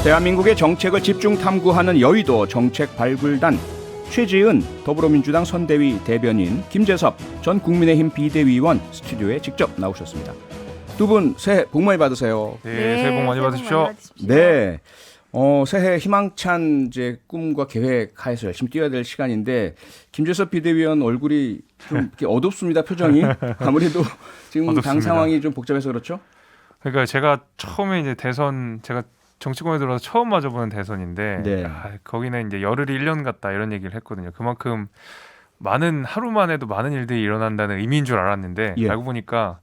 대한민국의 정책을 집중 탐구하는 여의도 정책 발굴단, 최지은 더불어민주당 선대위 대변인, 김재섭 전 국민의힘 비대위원 스튜디오에 직접 나오셨습니다. 두 분 새해 복 많이 받으세요. 네, 새해 복 많이 받으십시오. 네, 새해 희망찬 이제 꿈과 계획하에서 열심히 뛰어야 될 시간인데, 김재섭 비대위원 얼굴이 좀 이렇게 어둡습니다. 표정이 아무래도 지금 어둡습니다. 당 상황이 좀 복잡해서 그렇죠? 그러니까 제가 처음에 이제 제가 정치권에 들어서 처음 맞아보는 대선인데, 네. 거기는 이제 열흘이 1년 같다 이런 얘기를 했거든요. 그만큼 하루만 해도 많은 일들이 일어난다는 의미인 줄 알았는데, 예. 알고 보니까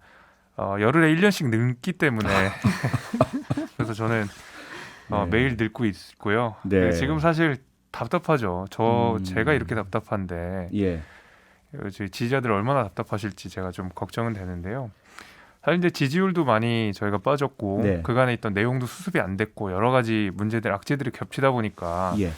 열흘에 1년씩 늙기 때문에 그래서 저는 네. 매일 늙고 있고요. 네. 지금 사실 답답하죠. 제가 이렇게 답답한데 예. 저희 지지자들 얼마나 답답하실지 제가 좀 걱정은 되는데요. 사실 이제 지지율도 많이 저희가 빠졌고, 네. 그간에 있던 내용도 수습이 안 됐고, 여러 가지 문제들, 악재들이 겹치다 보니까 예.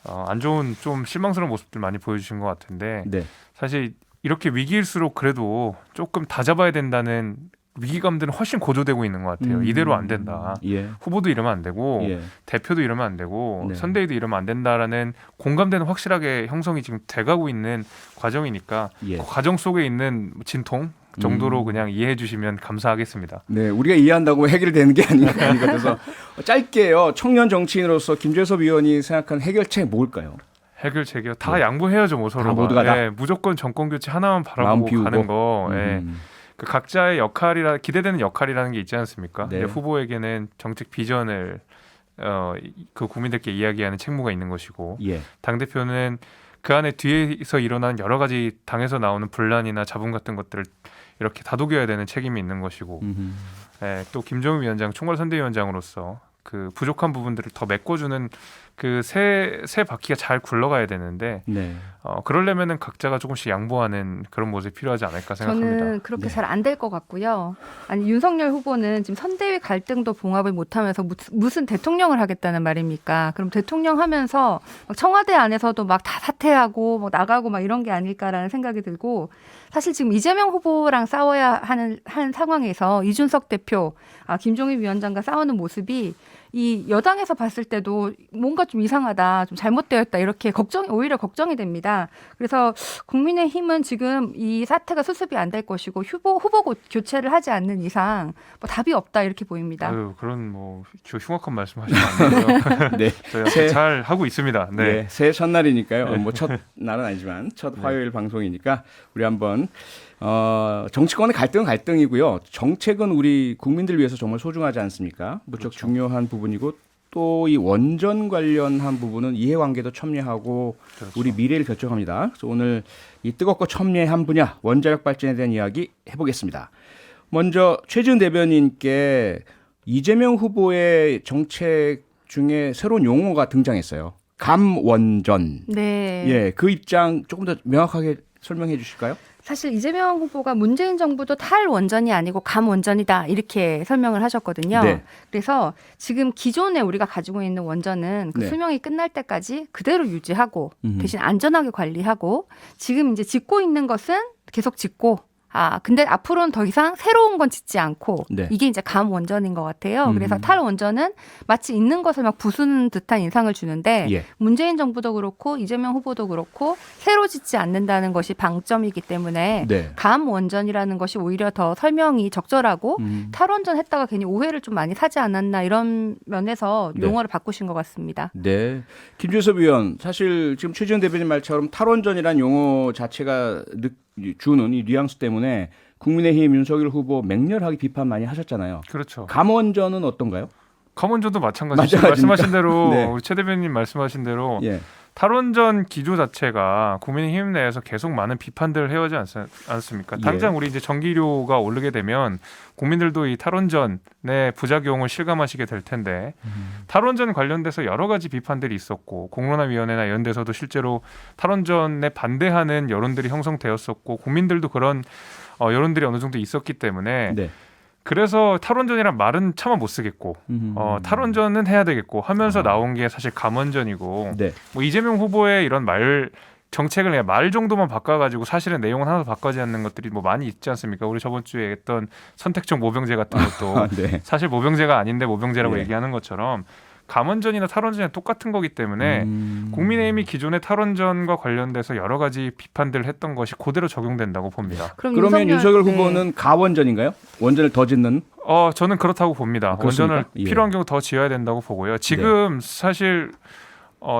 안 좋은, 좀 실망스러운 모습들 많이 보여주신 것 같은데, 네. 사실 이렇게 위기일수록 그래도 조금 다잡아야 된다는 위기감들은 훨씬 고조되고 있는 것 같아요. 이대로 안 된다. 예. 후보도 이러면 안 되고, 예. 대표도 이러면 안 되고, 네. 선대위도 이러면 안 된다라는 공감대는 확실하게 형성이 지금 돼가고 있는 과정이니까, 예. 그 과정 속에 있는 진통 정도로 그냥 이해해 주시면 감사하겠습니다. 네, 우리가 이해한다고 해결되는 게 아닌 것 같아서 짧게요. 청년 정치인으로서 김재섭 의원이 생각하는 해결책 뭘까요? 해결책이요. 다 양보해야죠, 뭐 서로. 모두가 다? 무조건 정권 교체 하나만 마음 바라보고 비우고? 가는 거. 그 각자의 기대되는 역할이라는 게 있지 않습니까? 네. 후보에게는 정책 비전을 그 국민들께 이야기하는 책무가 있는 것이고, 예. 당 대표는 그 안에 뒤에서 일어난 여러 가지 당에서 나오는 분란이나 잡음 같은 것들을 이렇게 다독여야 되는 책임이 있는 것이고, 또 김종인 위원장 총괄선대위원장으로서 그 부족한 부분들을 더 메꿔주는 그 새 바퀴가 잘 굴러가야 되는데, 네. 그러려면은 각자가 조금씩 양보하는 그런 모습이 필요하지 않을까 생각합니다. 저는 그렇게 네. 잘 안 될 것 같고요. 아니, 윤석열 후보는 지금 선대위 갈등도 봉합을 못하면서 무슨 대통령을 하겠다는 말입니까? 그럼 대통령 하면서 막 청와대 안에서도 막 다 사퇴하고 막 나가고 막 이런 게 아닐까라는 생각이 들고, 사실 지금 이재명 후보랑 싸워야 한 상황에서 이준석 대표, 김종인 위원장과 싸우는 모습이 이 여당에서 봤을 때도 뭔가 좀 이상하다, 좀 잘못되었다, 이렇게 오히려 걱정이 됩니다. 그래서 국민의힘은 지금 이 사태가 수습이 안 될 것이고 후보 교체를 하지 않는 이상 뭐 답이 없다, 이렇게 보입니다. 아유, 그런 흉악한 말씀하시면 안 되고요. 네. 저희 잘 하고 있습니다. 네. 네. 새해 첫날이니까요. 뭐 첫 날은 아니지만 첫 화요일 방송이니까 우리 한번 정치권의 갈등은 갈등이고요. 정책은 우리 국민들 위해서 정말 소중하지 않습니까? 무척 그렇죠. 중요한 부분이고, 또 이 원전 관련한 부분은 이해관계도 첨예하고 그렇죠. 우리 미래를 결정합니다. 그래서 오늘 이 뜨겁고 첨예한 분야 원자력 발전에 대한 이야기 해보겠습니다. 먼저 최지은 대변인께 이재명 후보의 정책 중에 새로운 용어가 등장했어요. 감원전. 네. 예, 그 입장 조금 더 명확하게 설명해 주실까요? 사실 이재명 후보가 문재인 정부도 탈원전이 아니고 감원전이다, 이렇게 설명을 하셨거든요. 네. 그래서 지금 기존에 우리가 가지고 있는 원전은 그 네. 수명이 끝날 때까지 그대로 유지하고 음흠. 대신 안전하게 관리하고, 지금 이제 짓고 있는 것은 계속 짓고, 근데 앞으로는 더 이상 새로운 건 짓지 않고, 네. 이게 이제 감원전인 것 같아요. 그래서 탈원전은 마치 있는 것을 막 부수는 듯한 인상을 주는데, 예. 문재인 정부도 그렇고 이재명 후보도 그렇고 새로 짓지 않는다는 것이 방점이기 때문에 네. 감원전이라는 것이 오히려 더 설명이 적절하고, 탈원전 했다가 괜히 오해를 좀 많이 사지 않았나, 이런 면에서 네. 용어를 바꾸신 것 같습니다. 네. 김재섭 의원, 사실 지금 최지은 대변인 말처럼 탈원전이라는 용어 자체가 주는 이 뉘앙스 때문에 국민의힘 윤석열 후보 맹렬하게 비판 많이 하셨잖아요. 그렇죠. 감원전은 어떤가요? 감원전도 마찬가지죠. 마찬가지입니까? 말씀하신 대로 네. 우리 최 대변인 말씀하신 대로 예. 탈원전 기조 자체가 국민의힘 내에서 계속 많은 비판들을 해오지 않습니까? 예. 당장 우리 이제 전기료가 오르게 되면 국민들도 이 탈원전의 부작용을 실감하시게 될 텐데, 탈원전 관련돼서 여러 가지 비판들이 있었고, 공론화위원회나 이런 데서도 실제로 탈원전에 반대하는 여론들이 형성되었었고, 국민들도 그런 여론들이 어느 정도 있었기 때문에, 네. 그래서 탈원전이란 말은 차마 못 쓰겠고, 탈원전은 해야 되겠고 하면서 나온 게 사실 감원전이고, 네. 뭐 이재명 후보의 이런 정책을 그냥 말 정도만 바꿔가지고 사실은 내용은 하나도 바꿔지 않는 것들이 뭐 많이 있지 않습니까? 우리 저번 주에 했던 선택적 모병제 같은 것도 네. 사실 모병제가 아닌데 모병제라고 예. 얘기하는 것처럼 감원전이나 탈원전이 똑같은 거기 때문에 국민의힘이 기존의 탈원전과 관련돼서 여러 가지 비판들을 했던 것이 그대로 적용된다고 봅니다. 그러면 윤석열 후보는 가원전인가요? 원전을 더 짓는? 저는 그렇다고 봅니다. 그렇습니까? 원전을 예. 필요한 경우 더 지어야 된다고 보고요. 지금 사실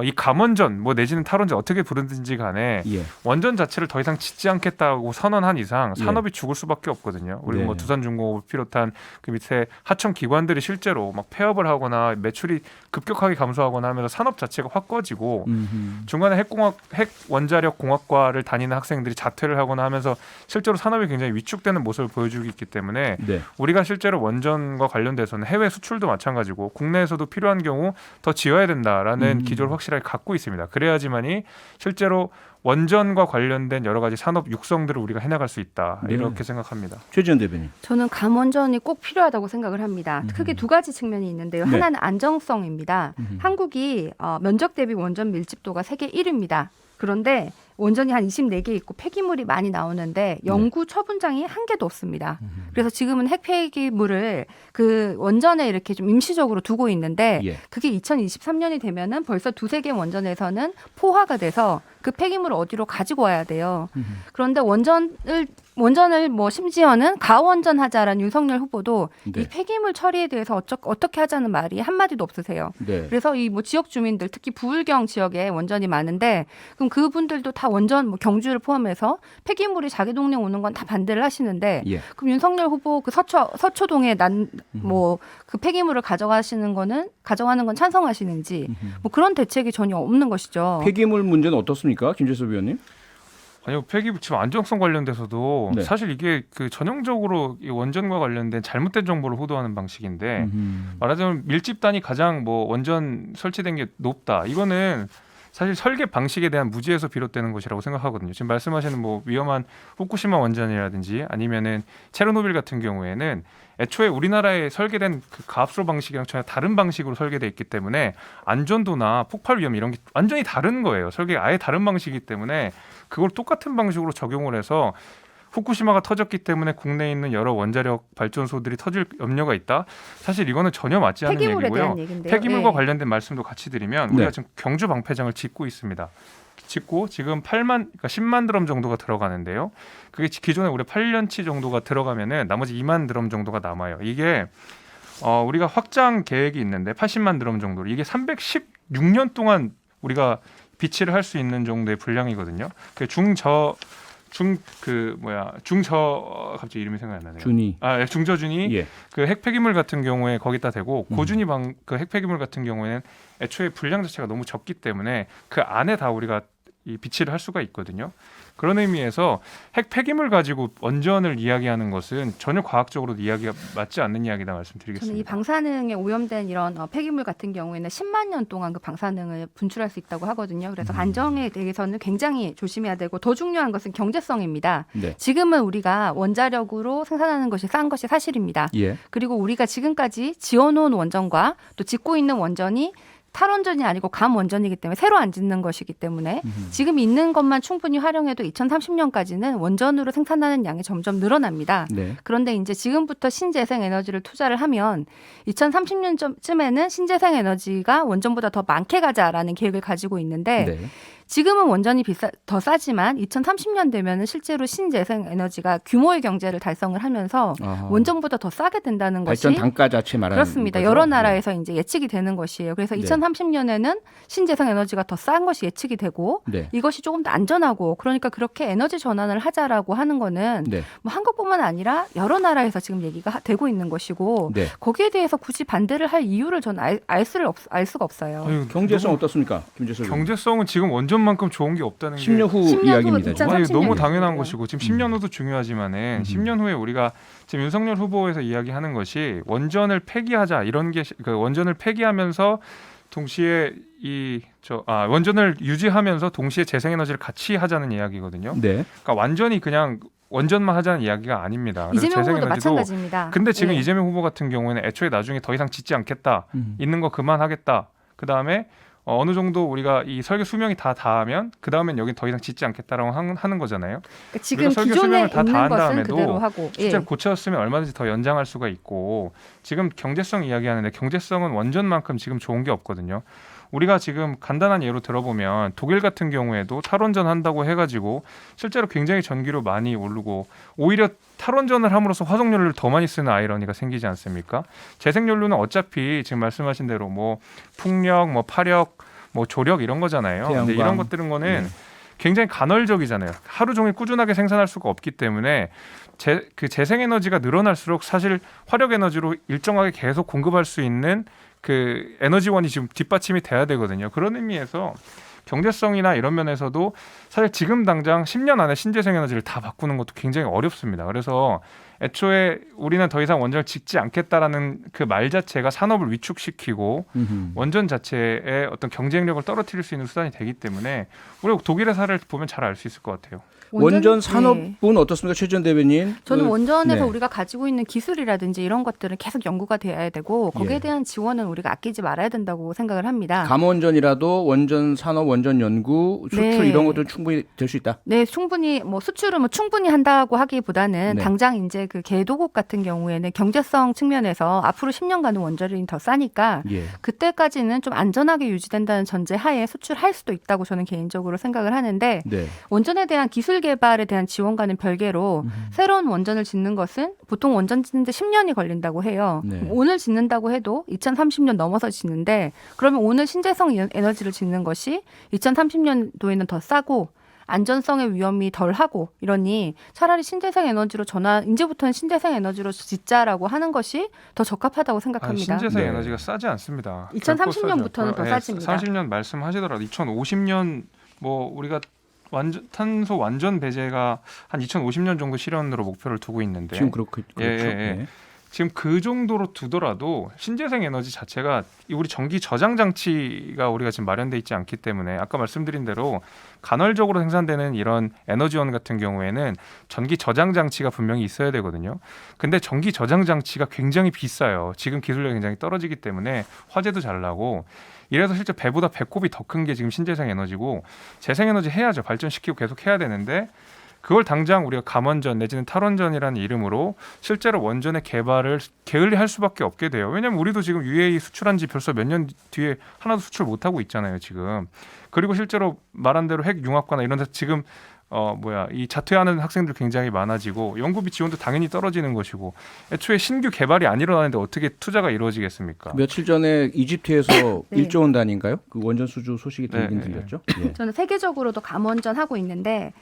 이 감원전 뭐 내지는 탈원전 어떻게 부르든지 간에 예. 원전 자체를 더 이상 짓지 않겠다고 선언한 이상 산업이 예. 죽을 수밖에 없거든요. 우리 네. 뭐 두산중공업을 비롯한 그 밑에 하청 기관들이 실제로 막 폐업을 하거나 매출이 급격하게 감소하거나 하면서 산업 자체가 확 꺼지고 중간에 핵 원자력 공학과를 다니는 학생들이 자퇴를 하거나 하면서 실제로 산업이 굉장히 위축되는 모습을 보여주고 있기 때문에 네. 우리가 실제로 원전과 관련돼서는 해외 수출도 마찬가지고 국내에서도 필요한 경우 더 지어야 된다라는 기조를 확실하게 갖고 있습니다. 그래야지만이 실제로 원전과 관련된 여러 가지 산업 육성들을 우리가 해나갈 수 있다. 네. 이렇게 생각합니다. 최지은 대변인. 저는 감원전이 꼭 필요하다고 생각을 합니다. 크게 두 가지 측면이 있는데요. 네. 하나는 안정성입니다. 한국이 면적 대비 원전 밀집도가 세계 1위입니다. 그런데 원전이 한 24개 있고 폐기물이 많이 나오는데 영구 처분장이 한 개도 없습니다. 그래서 지금은 핵 폐기물을 그 원전에 이렇게 좀 임시적으로 두고 있는데 예. 그게 2023년이 되면은 벌써 두세 개 원전에서는 포화가 돼서 그 폐기물을 어디로 가지고 와야 돼요. 그런데 원전을 뭐 심지어는 가원전 하자라는 윤석열 후보도 네. 이 폐기물 처리에 대해서 어떻게 하자는 말이 한마디도 없으세요. 네. 그래서 이 뭐 지역 주민들 특히 부울경 지역에 원전이 많은데 그럼 그분들도 다 원전 뭐 경주를 포함해서 폐기물이 자기 동네 오는 건 다 반대를 하시는데 예. 그럼 윤석열 후보 그 서초동에 뭐 그 폐기물을 가져가는 건 찬성하시는지 뭐 그런 대책이 전혀 없는 것이죠. 폐기물 문제는 어떻습니까, 김재섭 의원님? 아니요, 폐기물 지금 안정성 관련돼서도 네. 사실 이게 그 전형적으로 이 원전과 관련된 잘못된 정보를 호도하는 방식인데 말하자면 밀집단이 가장 뭐 원전 설치된 게 높다. 이거는 사실 설계 방식에 대한 무지에서 비롯되는 것이라고 생각하거든요. 지금 말씀하시는 뭐 위험한 후쿠시마 원전이라든지 아니면은 체르노빌 같은 경우에는 애초에 우리나라에 설계된 그 가압수 방식이랑 전혀 다른 방식으로 설계돼 있기 때문에 안전도나 폭발 위험 이런 게 완전히 다른 거예요. 설계가 아예 다른 방식이기 때문에 그걸 똑같은 방식으로 적용을 해서 후쿠시마가 터졌기 때문에 국내에 있는 여러 원자력 발전소들이 터질 염려가 있다. 사실 이거는 전혀 맞지 않는 폐기물에 얘기고요. 대한 얘기인데요. 폐기물과 네. 관련된 말씀도 같이 드리면 네. 우리가 지금 경주 방패장을 짓고 있습니다. 짓고 지금 10만 드럼 정도가 들어가는데요. 그게 기존에 우리 8년치 정도가 들어가면은 나머지 2만 드럼 정도가 남아요. 이게 우리가 확장 계획이 있는데 80만 드럼 정도로 이게 316년 동안 우리가 비치를 할 수 있는 정도의 분량이거든요. 그 갑자기 이름이 생각이 안 나네요. 준이. 중저준이 예. 그 핵폐기물 같은 경우에 거기다 대고 고준위 그 핵폐기물 같은 경우에는 애초에 분량 자체가 너무 적기 때문에 그 안에 다 우리가 이 비치를 할 수가 있거든요. 그런 의미에서 핵 폐기물 가지고 원전을 이야기하는 것은 전혀 과학적으로 이야기가 맞지 않는 이야기다 말씀드리겠습니다. 저는 이 방사능에 오염된 이런 폐기물 같은 경우에는 10만 년 동안 그 방사능을 분출할 수 있다고 하거든요. 그래서 안정에 대해서는 굉장히 조심해야 되고 더 중요한 것은 경제성입니다. 네. 지금은 우리가 원자력으로 생산하는 것이 싼 것이 사실입니다. 예. 그리고 우리가 지금까지 지어놓은 원전과 또 짓고 있는 원전이 탈원전이 아니고 감원전이기 때문에 새로 안 짓는 것이기 때문에 지금 있는 것만 충분히 활용해도 2030년까지는 원전으로 생산하는 양이 점점 늘어납니다. 네. 그런데 이제 지금부터 신재생 에너지를 투자를 하면 2030년쯤에는 신재생 에너지가 원전보다 더 많게 가자라는 계획을 가지고 있는데 네. 지금은 원전이 더 싸지만 2030년 되면은 실제로 신재생 에너지가 규모의 경제를 달성을 하면서 아하. 원전보다 더 싸게 된다는 발전 것이 단가 자체 말하는 그렇습니다. 거죠? 여러 나라에서 이제 예측이 되는 것이에요. 그래서 네. 2030년에는 신재생 에너지가 더 싼 것이 예측이 되고 네. 이것이 조금 더 안전하고 그러니까 그렇게 에너지 전환을 하자라고 하는 거는 네. 뭐 한국뿐만 아니라 여러 나라에서 지금 얘기가 되고 있는 것이고 네. 거기에 대해서 굳이 반대를 할 이유를 저는 알 수가 없어요. 아유, 경제성 어떻습니까, 김재섭 의원? 경제성은 지금 원전만큼 좋은 게 없다는 게 10년 후 10년 후 이야기입니다. 진짜 지금. 아니, 너무 30년 당연한 이에요. 것이고 지금 10년 후도 중요하지만은 10년 후에 우리가 지금 윤석열 후보에서 이야기하는 것이 원전을 폐기하자 이런 게 그 원전을 폐기하면서 동시에 원전을 유지하면서 동시에 재생에너지를 같이 하자는 이야기거든요. 네. 그러니까 완전히 그냥 원전만 하자는 이야기가 아닙니다. 그래서 이재명 후보도 재생에너지도 마찬가지입니다. 근데 지금 예. 이재명 후보 같은 경우에는 애초에 나중에 더 이상 짓지 않겠다. 있는 거 그만하겠다. 그다음에 어느 정도 우리가 이 설계 수명이 다 닿으면 그 다음엔 여기 더 이상 짓지 않겠다라고 하는 거잖아요. 그러니까 지금 우리가 설계 기존에 수명을 다 있는 다한 것은 다음에도 그대로 하고 실제로 고쳤으면 얼마든지 더 연장할 수가 있고 지금 경제성 이야기하는데 경제성은 원전만큼 지금 좋은 게 없거든요. 우리가 지금 간단한 예로 들어보면 독일 같은 경우에도 탈원전 한다고 해가지고 실제로 굉장히 전기료 많이 오르고 오히려 탈원전을 함으로써 화석연료를 더 많이 쓰는 아이러니가 생기지 않습니까? 재생연료는 어차피 지금 말씀하신 대로 뭐 풍력, 뭐 파력, 뭐 조력 이런 거잖아요. 근데 이런 것들은 거는 굉장히 간헐적이잖아요. 하루 종일 꾸준하게 생산할 수가 없기 때문에 그 재생에너지가 늘어날수록 사실 화력에너지로 일정하게 계속 공급할 수 있는 그 에너지원이 지금 뒷받침이 돼야 되거든요. 그런 의미에서 경제성이나 이런 면에서도 사실 지금 당장 10년 안에 신재생 에너지를 다 바꾸는 것도 굉장히 어렵습니다. 그래서 애초에 우리는 더 이상 원전을 짓지 않겠다라는 그 말 자체가 산업을 위축시키고 원전 자체의 어떤 경쟁력을 떨어뜨릴 수 있는 수단이 되기 때문에 우리가 독일의 사례를 보면 잘 알 수 있을 것 같아요. 원전 산업은 어떻습니까, 최지원 대변인? 저는 원전에서 우리가 가지고 있는 기술이라든지 이런 것들은 계속 연구가 돼야 되고 거기에 대한 지원은 우리가 아끼지 말아야 된다고 생각을 합니다. 감원전이라도 원전 산업, 원전 연구, 수출 이런 것들은 충분히 될 수 있다. 네, 충분히 뭐 수출은 뭐 충분히 한다고 하기보다는 당장 이제 그 개도국 같은 경우에는 경제성 측면에서 앞으로 10년간은 원자력이 더 싸니까 그때까지는 좀 안전하게 유지된다는 전제 하에 수출할 수도 있다고 저는 개인적으로 생각을 하는데 원전에 대한 기술 개발에 대한 지원과는 별개로 새로운 원전을 짓는 것은 보통 원전 짓는데 10년이 걸린다고 해요. 오늘 짓는다고 해도 2030년 넘어서 짓는데 그러면 오늘 신재생 에너지를 짓는 것이 2030년도에는 더 싸고 안전성의 위험이 덜하고 이러니 차라리 신재생 에너지로 이제부터는 신재생 에너지로 짓자라고 하는 것이 더 적합하다고 생각합니다. 신재생 에너지가 싸지 않습니다. 2030년부터는 더 싸집니다. 30년 말씀하시더라도 2050년 뭐 우리가 탄소 완전 배제가 한 2050년 정도 실현으로 목표를 두고 있는데 지금 그렇죠. 지금 그 정도로 두더라도 신재생 에너지 자체가 우리 전기 저장 장치가 우리가 지금 마련돼 있지 않기 때문에 아까 말씀드린 대로 간헐적으로 생산되는 이런 에너지원 같은 경우에는 전기 저장 장치가 분명히 있어야 되거든요. 근데 전기 저장 장치가 굉장히 비싸요. 지금 기술력이 굉장히 떨어지기 때문에 화재도 잘 나고 이래서 실제 배보다 배꼽이 더 큰 게 지금 신재생 에너지고 재생 에너지 해야죠. 발전시키고 계속 해야 되는데 그걸 당장 우리가 감원전 내지는 탈원전이라는 이름으로 실제로 원전의 개발을 게을리할 수밖에 없게 돼요. 왜냐하면 우리도 지금 UAE 수출한 지 벌써 몇 년 뒤에 하나도 수출 못하고 있잖아요. 지금. 그리고 실제로 말한 대로 핵융합과나 이런 데서 지금 이 자퇴하는 학생들 굉장히 많아지고 연구비 지원도 당연히 떨어지는 것이고 애초에 신규 개발이 안 일어나는데 어떻게 투자가 이루어지겠습니까? 며칠 전에 이집트에서 1조 원 단위인가요? 그 원전 수주 소식이 들긴 들렸죠. 저는 세계적으로도 감원전 하고 있는데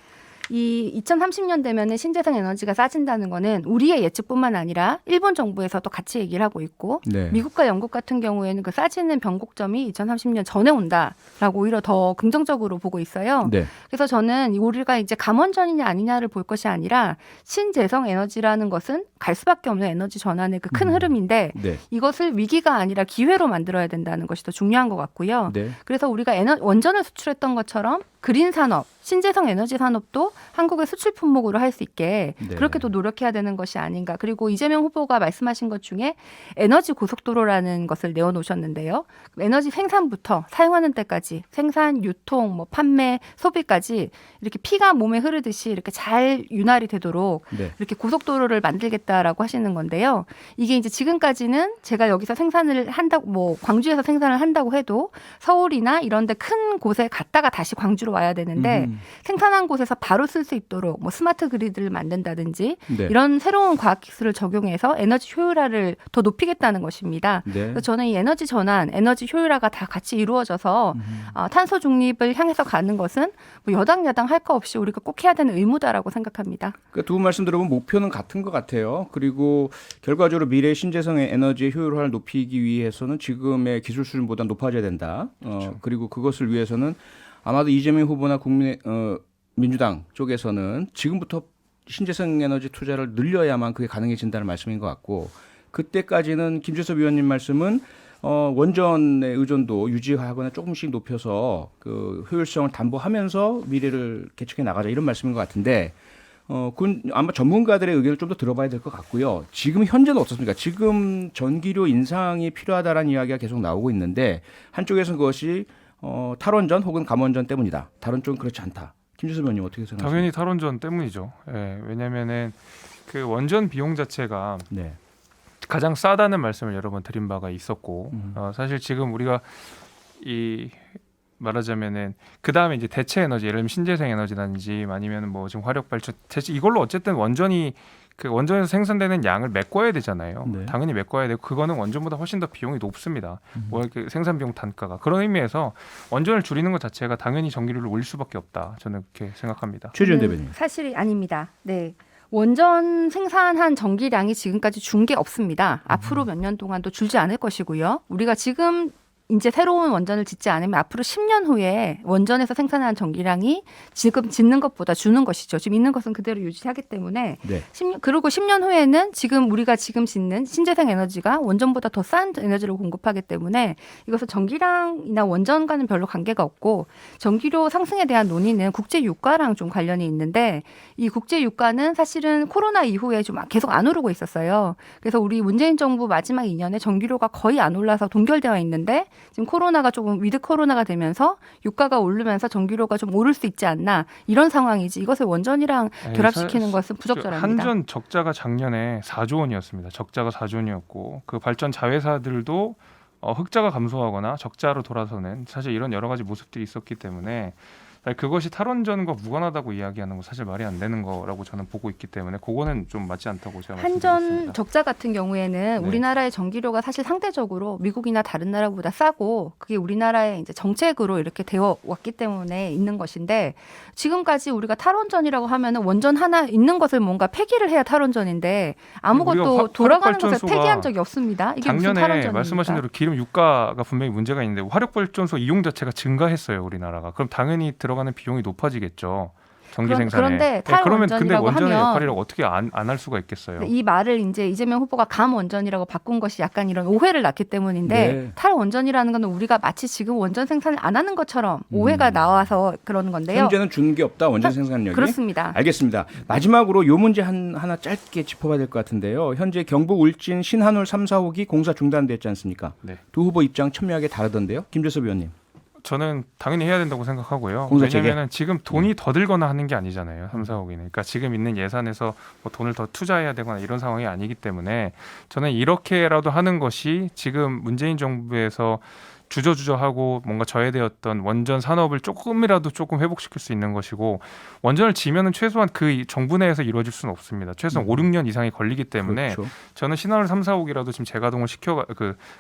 이 2030년 되면은 신재생 에너지가 싸진다는 거는 우리의 예측뿐만 아니라 일본 정부에서도 같이 얘기를 하고 있고 미국과 영국 같은 경우에는 그 싸지는 변곡점이 2030년 전에 온다라고 오히려 더 긍정적으로 보고 있어요. 그래서 저는 우리가 이제 감원전이냐 아니냐를 볼 것이 아니라 신재생 에너지라는 것은 갈 수밖에 없는 에너지 전환의 그 큰 흐름인데 이것을 위기가 아니라 기회로 만들어야 된다는 것이 더 중요한 것 같고요. 그래서 우리가 원전을 수출했던 것처럼 그린 산업, 신재생 에너지 산업도 한국의 수출 품목으로 할 수 있게 그렇게 또 노력해야 되는 것이 아닌가. 그리고 이재명 후보가 말씀하신 것 중에 에너지 고속도로라는 것을 내어놓으셨는데요. 에너지 생산부터 사용하는 때까지 생산, 유통, 뭐 판매, 소비까지 이렇게 피가 몸에 흐르듯이 이렇게 잘 윤활이 되도록 이렇게 고속도로를 만들겠다라고 하시는 건데요. 이게 이제 지금까지는 제가 여기서 생산을 한다고 뭐 광주에서 생산을 한다고 해도 서울이나 이런 데 큰 곳에 갔다가 다시 광주로 와야 되는데 생산한 곳에서 바로 쓸 수 있도록 뭐 스마트 그리드를 만든다든지 이런 새로운 과학 기술을 적용해서 에너지 효율화를 더 높이겠다는 것입니다. 그래서 저는 이 에너지 전환, 에너지 효율화가 다 같이 이루어져서 탄소 중립을 향해서 가는 것은 뭐 여당 야당 할 거 없이 우리가 꼭 해야 되는 의무다라고 생각합니다. 그러니까 두 분 말씀 들어보면 목표는 같은 것 같아요. 그리고 결과적으로 미래 신재생 에너지의 효율화를 높이기 위해서는 지금의 기술 수준보다 높아져야 된다. 그리고 그것을 위해서는 아마도 이재명 후보나 민주당 쪽에서는 지금부터 신재생 에너지 투자를 늘려야만 그게 가능해진다는 말씀인 것 같고 그때까지는 김재섭 위원님 말씀은 원전의 의존도 유지하거나 조금씩 높여서 그 효율성을 담보하면서 미래를 개척해 나가자 이런 말씀인 것 같은데 그건 아마 전문가들의 의견을 좀 더 들어봐야 될 것 같고요. 지금 현재는 어떻습니까? 지금 전기료 인상이 필요하다라는 이야기가 계속 나오고 있는데 한쪽에서는 그것이 탈원전 혹은 감원전 때문이다. 다른 쪽은 그렇지 않다. 김주섭 의원님 어떻게 생각하세요? 당연히 탈원전 때문이죠. 예, 왜냐하면은 그 원전 비용 자체가 네. 가장 싸다는 말씀을 여러 번 드린 바가 있었고 사실 지금 우리가 이 말하자면은 그 다음에 이제 대체 에너지, 예를 들면 신재생 에너지라든지 아니면 뭐 지금 화력 발전 대체 이걸로 어쨌든 원전이 그 원전에서 생산되는 양을 메꿔야 되잖아요. 네. 당연히 메꿔야 되고 그거는 원전보다 훨씬 더 비용이 높습니다. 뭐 이렇게 생산 비용 단가가 그런 의미에서 원전을 줄이는 것 자체가 당연히 전기료를 올릴 수밖에 없다. 저는 그렇게 생각합니다. 최지은 대변인. 사실이 아닙니다. 네. 원전 생산한 전기량이 지금까지 준 게 없습니다. 앞으로 몇 년 동안도 줄지 않을 것이고요. 우리가 지금 이제 새로운 원전을 짓지 않으면 앞으로 10년 후에 원전에서 생산하는 전기량이 지금 짓는 것보다 주는 것이죠. 지금 있는 것은 그대로 유지하기 때문에 네. 그리고 10년 후에는 우리가 지금 짓는 신재생 에너지가 원전보다 더 싼 에너지를 공급하기 때문에 이것은 전기량이나 원전과는 별로 관계가 없고 전기료 상승에 대한 논의는 국제 유가랑 좀 관련이 있는데 이 국제 유가는 사실은 코로나 이후에 좀 계속 안 오르고 있었어요. 그래서 우리 문재인 정부 마지막 2년에 전기료가 거의 안 올라서 동결되어 있는데 지금 코로나가 조금 위드 코로나가 되면서 유가가 오르면서 전기료가 좀 오를 수 있지 않나 이런 상황이지 이것을 원전이랑 결합시키는 것은 부적절합니다. 한전 적자가 작년에 4조 원이었습니다. 적자가 4조 원이었고 그 발전 자회사들도 흑자가 감소하거나 적자로 돌아서는 사실 이런 여러 가지 모습들이 있었기 때문에 그것이 탈원전과 무관하다고 이야기하는 건 사실 말이 안 되는 거라고 저는 보고 있기 때문에 그거는 좀 맞지 않다고 제가 한전 말씀드리겠습니다. 적자 같은 경우에는 네. 우리나라의 전기료가 사실 상대적으로 미국이나 다른 나라보다 싸고 그게 우리나라의 이제 정책으로 이렇게 되어 왔기 때문에 있는 것인데 지금까지 우리가 탈원전이라고 하면은 원전 하나 있는 것을 뭔가 폐기를 해야 탈원전인데 아무것도 돌아가는 것을 폐기한 적이 없습니다. 이게 무슨 작년에 탈원전입니까? 말씀하신 대로 기름 유가가 분명히 문제가 있는데 화력발전소 이용 자체가 증가했어요 우리나라가. 그럼 당연히 들어가는 비용이 높아지겠죠. 전기 생산에. 그런데 그러면 근데 탈원전이라고 원전의 하면 역할을 어떻게 안 할 수가 있겠어요. 이 말을 이제 이재명 후보가 감원전이라고 바꾼 것이 약간 이런 오해를 낳기 때문인데 네. 탈원전이라는 건 우리가 마치 지금 원전 생산을 안 하는 것처럼 오해가 나와서 그러는 건데요. 현재는 준 게 없다. 원전 생산력이. 그렇습니다. 알겠습니다. 마지막으로 요 문제 하나 짧게 짚어봐야 될 것 같은데요. 현재 경북 울진 신한울 3, 4호기 공사 중단됐지 않습니까? 네. 두 후보 입장 첨예하게 다르던데요. 김재섭 의원님. 저는 당연히 해야 된다고 생각하고요. 공사 재개? 왜냐하면 지금 돈이 더 들거나 하는 게 아니잖아요. 3, 4억이는. 그러니까 지금 있는 예산에서 뭐 돈을 더 투자해야 되거나 이런 상황이 아니기 때문에 저는 이렇게라도 하는 것이 지금 문재인 정부에서 주저주저하고 뭔가 저해되었던 원전 산업을 조금이라도 조금 회복시킬 수 있는 것이고 원전을 지면은 최소한 그 정부 내에서 이루어질 수는 없습니다. 최소한 5, 6년 이상이 걸리기 때문에 그렇죠. 저는 신한울 3, 4호기라도 지금 재가동을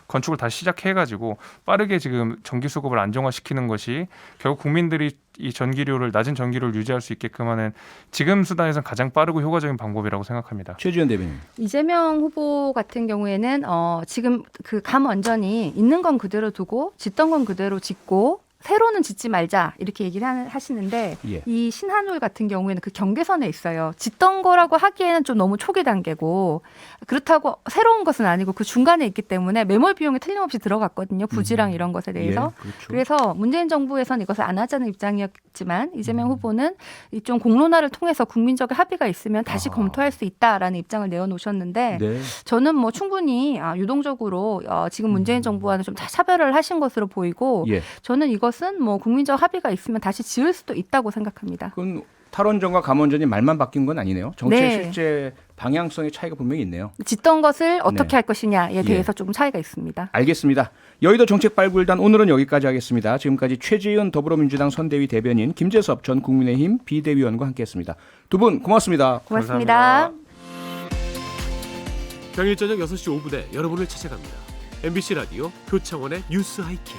건축을 다시 시작해가지고 빠르게 지금 전기 수급을 안정화시키는 것이 결국 국민들이 이 전기료를 낮은 전기료를 유지할 수 있게끔 하는 지금 수단에서는 가장 빠르고 효과적인 방법이라고 생각합니다. 최지은 대변인. 이재명 후보 같은 경우에는 지금 그 감원전이 있는 건 그대로 두고 짓던 건 그대로 짓고 새로는 짓지 말자 이렇게 얘기를 하시는데 예. 이 신한울 같은 경우에는 그 경계선에 있어요. 짓던 거라고 하기에는 좀 너무 초기 단계고 그렇다고 새로운 것은 아니고 그 중간에 있기 때문에 매몰 비용이 틀림없이 들어갔거든요. 부지랑 이런 것에 대해서. 예, 그렇죠. 그래서 문재인 정부에서는 이것을 안 하자는 입장이었지만 이재명 후보는 이 좀 공론화를 통해서 국민적 합의가 있으면 다시 검토할 수 있다라는 입장을 내어놓으셨는데 네. 저는 뭐 충분히 유동적으로 지금 문재인 정부와는 좀 차별을 하신 것으로 보이고 예. 저는 이것은 뭐 국민적 합의가 있으면 다시 지을 수도 있다고 생각합니다. 그건 탈원전과 감원전이 말만 바뀐 건 아니네요. 정책 네. 실제 방향성의 차이가 분명히 있네요. 짓던 것을 어떻게 네. 할 것이냐에 대해서 조금 차이가 있습니다. 알겠습니다. 여의도 정책 발굴단 오늘은 여기까지 하겠습니다. 지금까지 최지은 더불어민주당 선대위 대변인, 김재섭 전 국민의힘 비대위원과 함께했습니다. 두 분 고맙습니다. 고맙습니다. 감사합니다. 평일 저녁 6시 5분에 여러분을 찾아갑니다. MBC 라디오 표창원의 뉴스 하이킥.